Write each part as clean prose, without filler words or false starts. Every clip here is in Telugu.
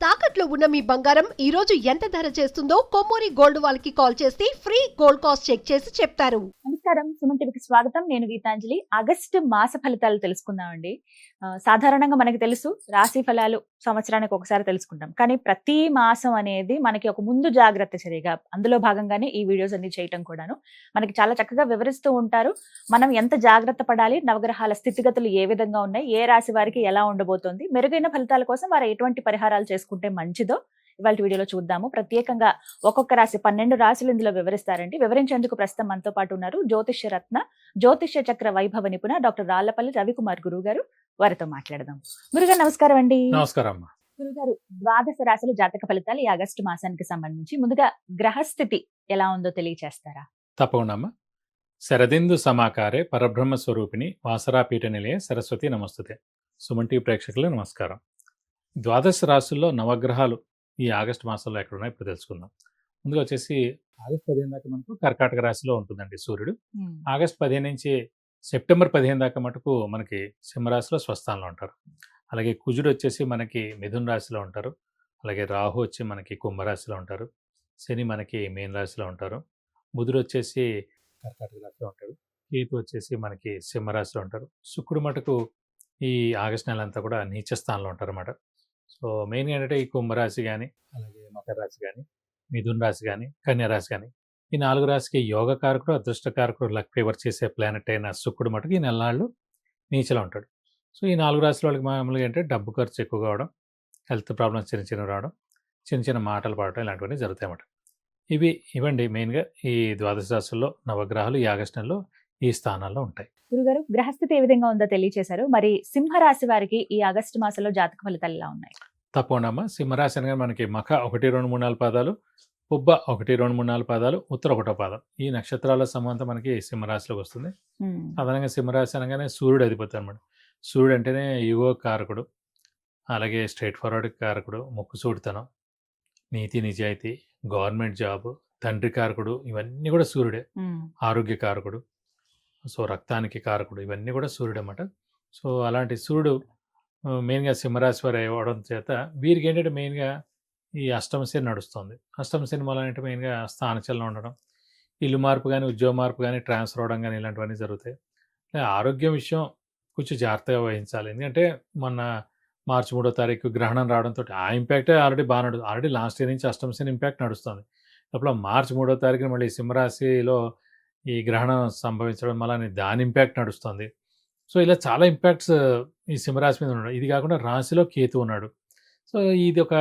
తాకట్లో ఉన్న మీ బంగారం ఈ రోజు ఎంత ధర చేస్తుందో కొమ్మూరి గోల్డ్ వాళ్ళకి కాల్ చేస్తే ఫ్రీ గోల్డ్ కాస్ట్ చెక్ చేసి చెప్తారు. నమస్కారం, సుమన్ టీవీకి స్వాగతం. నేను గీతాంజలి. ఆగస్టు మాస ఫలితాలు తెలుసుకుందామండి. సాధారణంగా మనకి తెలుసు రాశి ఫలాలు సంవత్సరానికి ఒకసారి తెలుసుకుంటాం, కానీ ప్రతి మాసం అనేది మనకి ఒక ముందు జాగ్రత్త చర్యగా అందులో భాగంగానే ఈ వీడియోస్ అన్ని చేయటం కూడాను మనకి చాలా చక్కగా వివరిస్తూ ఉంటారు. మనం ఎంత జాగ్రత్త పడాలి, నవగ్రహాల స్థితిగతులు ఏ విధంగా ఉన్నాయి, ఏ రాశి వారికి ఎలా ఉండబోతోంది, మెరుగైన ఫలితాల కోసం వారు ఎటువంటి పరిహారాలు చేసుకుంటే మంచిదో ఇవాళ వీడియోలో చూద్దాము. ప్రత్యేకంగా ఒక్కొక్క రాశి 12 రాశులు ఇందులో వివరిస్తారండి. వివరించేందుకు ప్రస్తుతం మనతో పాటు ఉన్నారు జ్యోతిష్య రత్న, జ్యోతిష్య చక్ర వైభవ నిపుణ డాక్టర్ రాళ్లపల్లి రవికుమార్ గురువు గారు. వారితో మాట్లాడదాం. గురుగారు నమస్కారం అండి. నమస్కారం. గురుగారు, ద్వాదశ రాశుల జాతక ఫలితాలు ఈ ఆగస్టు మాసానికి సంబంధించి ముందుగా గ్రహస్థితి ఎలా ఉందో తెలియచేస్తారా? తప్పకుండా అమ్మా. శరదిందు సమాకారే పరబ్రహ్మ స్వరూపిణి వాసరాపీఠ నిలయ సరస్వతి నమస్తుతే. సుమన్ టీవీ ప్రేక్షకులు నమస్కారం. ద్వాదశ రాశుల్లో నవగ్రహాలు ఈ ఆగస్టు మాసంలో ఎక్కడున్నాయి ఇప్పుడు తెలుసుకుందాం. ముందుగా వచ్చేసి ఆగస్టు 15 దాకా మనకు కర్కాటక రాశిలో ఉంటుందండి సూర్యుడు. ఆగస్టు 15 నుంచి సెప్టెంబర్ 15 దాకా మటుకు మనకి సింహరాశిలో స్వస్థానంలో ఉంటారు. అలాగే కుజుడు వచ్చేసి మనకి మిథున రాశిలో ఉంటారు. అలాగే రాహు వచ్చి మనకి కుంభరాశిలో ఉంటారు. శని మనకి మీన రాశిలో ఉంటారు. బుధుడు వచ్చేసి కర్కాటక రాశిలో ఉంటాడు. కేతు వచ్చేసి మనకి సింహరాశిలో ఉంటారు. శుక్రుడు మటుకు ఈ ఆగస్టు నెల అంతా కూడా నీచ స్థానంలో ఉంటారు అన్నమాట. సో మెయిన్గా ఏంటంటే ఈ కుంభరాశి కానీ, అలాగే మకర రాశి కానీ, మిథున రాశి కానీ, కన్యా రాశి కానీ, ఈ 4 రాశికి యోగకారకుడు, అదృష్టకారకుడు, లక్ ఫేవర్ చేసే ప్లానెట్ అయిన శుక్రుడు మటుకు ఈ నెలనాళ్ళు నీచలో ఉంటాడు. సో ఈ 4 రాశుల వాళ్ళకి మామూలుగా ఏంటంటే డబ్బు ఖర్చు ఎక్కువగా అవడం, హెల్త్ ప్రాబ్లమ్స్ చిన్న రావడం, చిన్న మాటలు పడటం ఇలాంటివన్నీ జరుగుతాయి అన్నమాట. ఇవ్వండి మెయిన్గా ఈ ద్వాదశ రాశుల్లో నవగ్రహాలు ఈ ఆగస్టు నెలలో ఈ స్థానాల్లో ఉంటాయి. గురుగారు, గ్రహస్థితి ఏ విధంగా ఉందో తెలియచేశారు. మరి సింహరాశి వారికి ఈ ఆగస్టు మాసంలో జాతక ఫలితాలు ఎలా ఉన్నాయి? తప్పకుండా అమ్మా. సింహరాశి అనగా మనకి మఖ 1, 2, 3, 4 పాదాలు, పుబ్బ 1, 2, 3, 4 పాదాలు, ఉత్తర 1వ పాదం, ఈ నక్షత్రాల సమూహంతో మనకి సింహరాశిలోకి వస్తుంది. సాధారణంగా సింహరాశి అనగానే సూర్యుడు అధిపతి అనమాట. సూర్యుడు అంటేనే యుగో కారకుడు, అలాగే స్ట్రైట్ ఫార్వర్డ్ కారకుడు, ముక్కుసూడితనం, నీతి నిజాయితీ, గవర్నమెంట్ జాబ్, తండ్రి కారకుడు, ఇవన్నీ కూడా సూర్యుడే. ఆరోగ్య కారకుడు, సో రక్తానికి కారకుడు, ఇవన్నీ కూడా సూర్యుడు అన్నమాట. సో అలాంటి సూర్యుడు మెయిన్గా సింహరాశి వారు అవ్వడం చేత వీరికి ఏంటంటే మెయిన్గా ఈ అష్టమ శని నడుస్తుంది. అష్టమ శని వల్ల అంటే మెయిన్గా స్థానచలనం ఉండడం, ఇల్లు మార్పు కానీ, ఉద్యోగ మార్పు కానీ, ట్రాన్స్ఫర్ అవడం కానీ ఇలాంటివన్నీ జరుగుతాయి. ఆరోగ్యం విషయం కొంచెం జాగ్రత్తగా వహించాలి. ఎందుకంటే మొన్న మార్చి 3వ తారీఖు గ్రహణం రావడంతో ఆ ఇంపాక్టే ఆల్రెడీ లాస్ట్ ఇయర్ నుంచి అష్టమ శని ఇంపాక్ట్ నడుస్తుంది. అప్పుడు మార్చి 3వ తారీఖున మళ్ళీ సింహరాశిలో ఈ గ్రహణం సంభవించడం వల్ల దాని ఇంపాక్ట్ నడుస్తుంది. సో ఇలా చాలా ఇంపాక్ట్స్ ఈ సింహరాశి మీద ఉన్నాడు. ఇది కాకుండా రాశిలో కేతు ఉన్నాడు. సో ఇది ఒక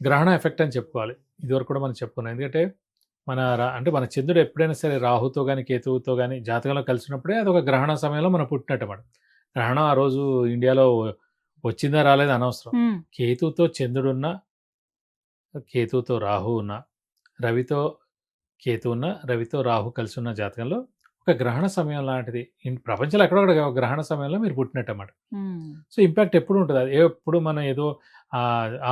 గ్రహణ ఎఫెక్ట్ అని చెప్పుకోవాలి. ఇదివరకు కూడా మనం చెప్పుకున్నాం. ఎందుకంటే మన చంద్రుడు ఎప్పుడైనా సరే రాహుతో కానీ కేతువుతో కానీ జాతకంలో కలిసినప్పుడే అది ఒక గ్రహణ సమయంలో మనం పుట్టినట్టు అన్నమాట. గ్రహణం ఆ రోజు ఇండియాలో వచ్చిందా రాలేదు అనవసరం. కేతువుతో చంద్రుడున్నా, కేతువుతో రాహు ఉన్నా, రవితో కేతు ఉన్న, రవితో రాహు కలిసి ఉన్న జాతకంలో ఒక గ్రహణ సమయం లాంటిది ప్రపంచంలో ఎక్కడొక్కడ గ్రహణ సమయంలో మీరు పుట్టినట్టు అన్నమాట. సో ఇంపాక్ట్ ఎప్పుడు ఉంటుంది. అది ఎప్పుడు మనం ఏదో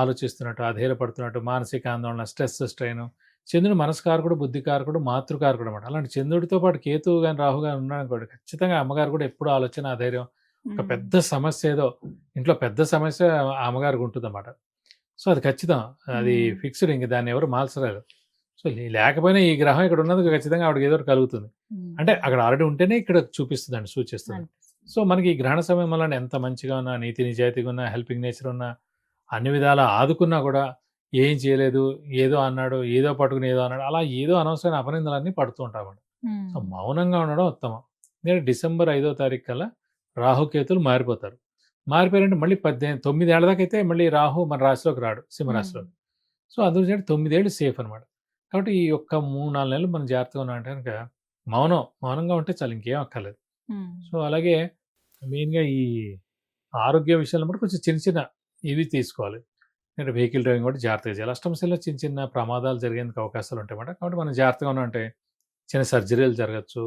ఆలోచిస్తున్నట్టు, అధైర్యపడుతున్నట్టు, మానసిక ఆందోళన, స్ట్రెస్, స్ట్రెయిన్. చంద్రుడు మనస్కారకుడు, బుద్ధికారకుడు, మాతృకారకుడు అన్నమాట. అలాంటి చంద్రుడితో పాటు కేతువు కానీ రాహు కానీ ఉన్నాడనుకోండి, ఖచ్చితంగా అమ్మగారు కూడా ఎప్పుడు ఆలోచన, అధైర్యం, ఒక పెద్ద సమస్య ఏదో ఇంట్లో పెద్ద సమస్య అమ్మగారికి ఉంటుంది అన్నమాట. సో అది ఖచ్చితం, అది ఫిక్స్డ్, ఇంక దాన్ని ఎవరు మార్చలేరు. సో లేకపోయినా ఈ గ్రహం ఇక్కడ ఉన్నందుకు ఖచ్చితంగా ఆవిడకి ఏదో కలుగుతుంది. అంటే అక్కడ ఆల్రెడీ ఉంటేనే ఇక్కడ చూపిస్తుంది, సూచిస్తుంది. సో మనకి ఈ గ్రహణ సమయం వల్ల ఎంత మంచిగా ఉన్నా, నీతి నిజాయితీగా ఉన్నా, హెల్పింగ్ నేచర్ ఉన్నా, అన్ని విధాలా ఆదుకున్నా కూడా ఏం చేయలేదు, ఏదో అన్నాడు, ఏదో పట్టుకుని ఏదో అన్నాడు, అలా ఏదో అనవసరమైన అపనిందలన్నీ పడుతూ ఉంటాం. సో మౌనంగా ఉండడం ఉత్తమం. ఎందుకంటే డిసెంబర్ 5వ తారీఖు కల్లా రాహుకేతులు మారిపోతారు. మారిపోయారంటే మళ్ళీ 9 ఏళ్ల దాకా అయితే మళ్ళీ రాహు మన రాశిలోకి రాడు, సింహరాశిలోకి. సో అందుకు 9 ఏళ్ళు సేఫ్ అనమాట. కాబట్టి ఈ ఒక్క 3-4 నెలలు మనం జాగ్రత్తగా ఉన్నామంటే కనుక మౌనంగా ఉంటే చాలు, ఇంకేం అక్కర్లేదు. సో అలాగే మెయిన్గా ఈ ఆరోగ్య విషయాల్లో కూడా కొంచెం చిన్న ఇవి తీసుకోవాలి. అంటే వెహికల్ డ్రైవింగ్ కూడా జాగ్రత్తగా చేయాలి. అష్టమ శనిలో చిన్న ప్రమాదాలు జరిగేందుకు అవకాశాలు ఉంటాయి అన్నమాట. కాబట్టి మనం జాగ్రత్తగా ఉన్నామంటే చిన్న సర్జరీలు జరగచ్చు,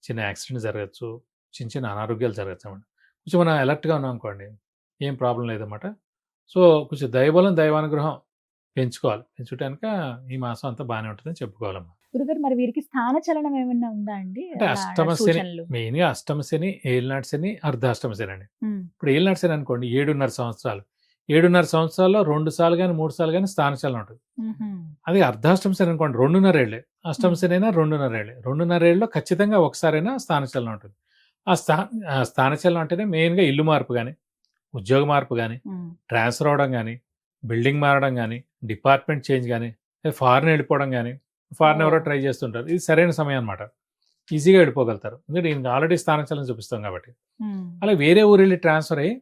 చిన్న యాక్సిడెంట్ జరగచ్చు, చిన్న అనారోగ్యాలు జరగచ్చు అన్నమాట. కొంచెం మనం అలర్ట్గా ఉన్నాం అనుకోండి, ఏం ప్రాబ్లం లేదన్నమాట. సో కొంచెం దైవబలం, దైవానుగ్రహం పెంచుకుంటే కనుక ఈ మాసం అంతా బాగానే ఉంటుందని చెప్పుకోవాలమ్మా. గురుగారు, మరి వీరికి స్థాన చలనం ఏమైనా ఉందా అండి? అంటే అష్టమ శని, మెయిన్గా అష్టమ శని, ఏలినాటి శని, అర్ధాష్టమ శని అండి. ఇప్పుడు ఏలినాటి శని అనుకోండి 7.5 సంవత్సరాలు. 7.5 సంవత్సరాల్లో 2 సార్లు కానీ 3 సార్లు కానీ స్థానచలనం ఉంటుంది. అది అర్ధాష్టమ శని అనుకోండి 2.5 ఏళ్ళే, అష్టమ శని అయినా 2.5 ఏళ్ళే. 2.5 ఏళ్ళలో ఖచ్చితంగా ఒకసారైనా స్థానచలనం ఉంటుంది. ఆ స్థానచలనం అంటేనే మెయిన్గా ఇల్లు మార్పు కానీ, ఉద్యోగ మార్పు కానీ, ట్రాన్స్ఫర్ అవడం కానీ, బిల్డింగ్ మారడం కానీ, డిపార్ట్మెంట్ చేంజ్ కానీ, ఫారెన్ వెళ్ళిపోవడం కానీ, ఫారెన్ ఎవరో ట్రై చేస్తుంటారు. ఇది సరైన సమయం అనమాట. ఈజీగా వెళ్ళిపోగలుగుతారు, ఎందుకంటే ఈయనకి ఆల్రెడీ స్థానచలనం చూపిస్తాం కాబట్టి. అలా వేరే ఊరు వెళ్ళి ట్రాన్స్ఫర్ అయ్యి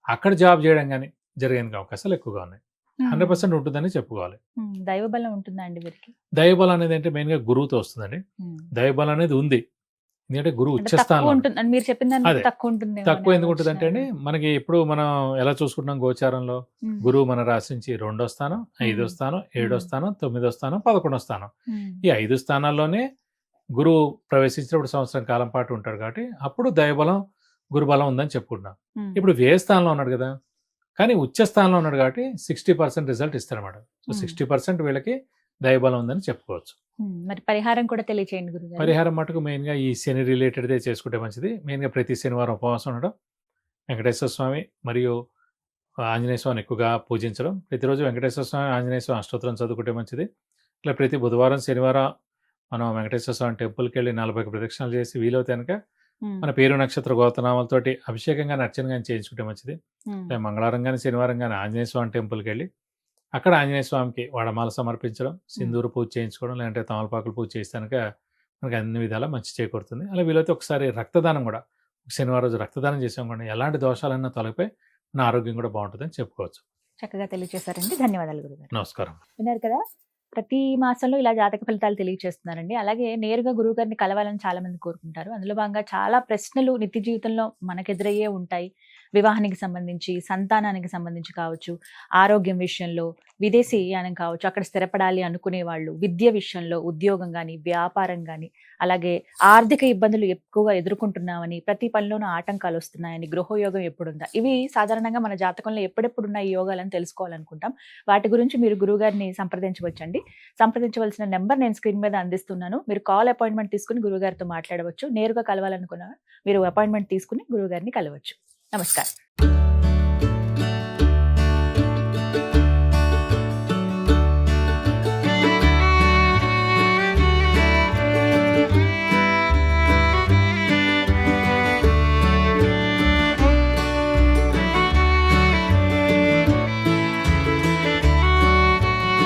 అక్కడ జాబ్ చేయడం కానీ జరిగే అవకాశాలు ఎక్కువగా ఉన్నాయి. 100% ఉంటుందని చెప్పుకోవాలి. దైవబలం ఉంటుందా అండి వీరికి? దైవబలం అనేది అంటే మెయిన్గా గురువుతో వస్తుందండి. దైవబలం అనేది ఉంది, ఎందుకంటే గురువు ఉచ్చస్థానం. మీరు చెప్పిన అదే తక్కువ ఎందుకు ఉంటుంది అంటే అండి, మనకి ఇప్పుడు మనం ఎలా చూసుకుంటున్నాం గోచారంలో, గురువు మన రాశి నుంచి 2వ స్థానం, 5వ స్థానం, 7వ స్థానం, 9వ స్థానం, 11వ స్థానం. ఈ 5 స్థానాల్లోనే గురువు ప్రవేశించినప్పుడు సంవత్సరం కాలం పాటు ఉంటాడు కాబట్టి అప్పుడు దైవబలం గురుబలం ఉందని చెప్పుకుంటున్నాం. ఇప్పుడు వ్యయ స్థానంలో ఉన్నాడు కదా, కానీ ఉచ్చ స్థానంలో ఉన్నాడు కాబట్టి 60% రిజల్ట్ ఇస్తారన్నమాట. సో 60% వీళ్ళకి దైవబలం ఉందని చెప్పుకోవచ్చు. మరి పరిహారం కూడా తెలియచేయండి గురుగారు. పరిహారం మటుకు మెయిన్గా ఈ శని రిలేటెడ్దే చేసుకుంటే మంచిది. మెయిన్గా ప్రతి శనివారం ఉపవాసం ఉండడం, వెంకటేశ్వర స్వామి మరియు ఆంజనేయ స్వామిని ఎక్కువగా పూజించడం, ప్రతిరోజు వెంకటేశ్వర స్వామి ఆంజనేయ స్వామి అష్టోత్తరం చదువుకుంటే మంచిది. ఇలా ప్రతి బుధవారం శనివారం మనం వెంకటేశ్వర స్వామి టెంపుల్కి వెళ్ళి 40 ప్రదక్షిణాలు చేసి వీలవుతే కనుక మన పేరు నక్షత్ర గోతనామాలతోటి అభిషేకం కానీ అర్చన కానీ చేయించుకుంటే మంచిది. మంగళవారం కానీ శనివారం కానీ ఆంజనేయ స్వామి టెంపుల్కి వెళ్ళి అక్కడ ఆంజనేయ స్వామికి వడమాల సమర్పించడం, సింధూరు పూజ చేయించుకోవడం, లేదంటే తమలపాకులు పూజ చేస్తే కనుక మనకి అన్ని విధాలా మంచి చేకూరుతుంది. అలా వీలైతే ఒకసారి రక్తదానం కూడా, శనివారం రోజు రక్తదానం చేసామనుకోండి ఎలాంటి దోషాలన్నా తొలగిపోయి నా ఆరోగ్యం కూడా బాగుంటుందని చెప్పుకోవచ్చు. చక్కగా తెలియజేశారండి, ధన్యవాదాలు గురుగారు. నమస్కారం. విన్నారు కదా, ప్రతి మాసంలో ఇలా జాతక ఫలితాలు తెలియజేస్తున్నారండి. అలాగే నేరుగా గురువు గారిని కలవాలని చాలా మంది కోరుకుంటారు. అందులో భాగంగా చాలా ప్రశ్నలు నిత్య జీవితంలో మనకెదురయ్యే ఉంటాయి. వివాహానికి సంబంధించి, సంతానానికి సంబంధించి కావచ్చు, ఆరోగ్యం విషయంలో, విదేశీయానం కావచ్చు, అక్కడ స్థిరపడాలి అనుకునే వాళ్ళు, విద్య విషయంలో, ఉద్యోగం కానీ, వ్యాపారం కానీ, అలాగే ఆర్థిక ఇబ్బందులు ఎక్కువగా ఎదుర్కొంటున్నామని, ప్రతి పనిలోనూ ఆటంకాలు వస్తున్నాయని, గృహయోగం ఎప్పుడుందా, ఇవి సాధారణంగా మన జాతకంలో ఎప్పుడెప్పుడున్న ఈ యోగాలను తెలుసుకోవాలనుకుంటాం. వాటి గురించి మీరు గురువు గారిని సంప్రదించవచ్చండి. సంప్రదించవలసిన నెంబర్ నేను స్క్రీన్ మీద అందిస్తున్నాను. మీరు కాల్ అపాయింట్మెంట్ తీసుకుని గురువుగారితో మాట్లాడవచ్చు. నేరుగా కలవాలనుకున్న మీరు అపాయింట్మెంట్ తీసుకుని గురువుగారిని కలవచ్చు. నమస్కారం.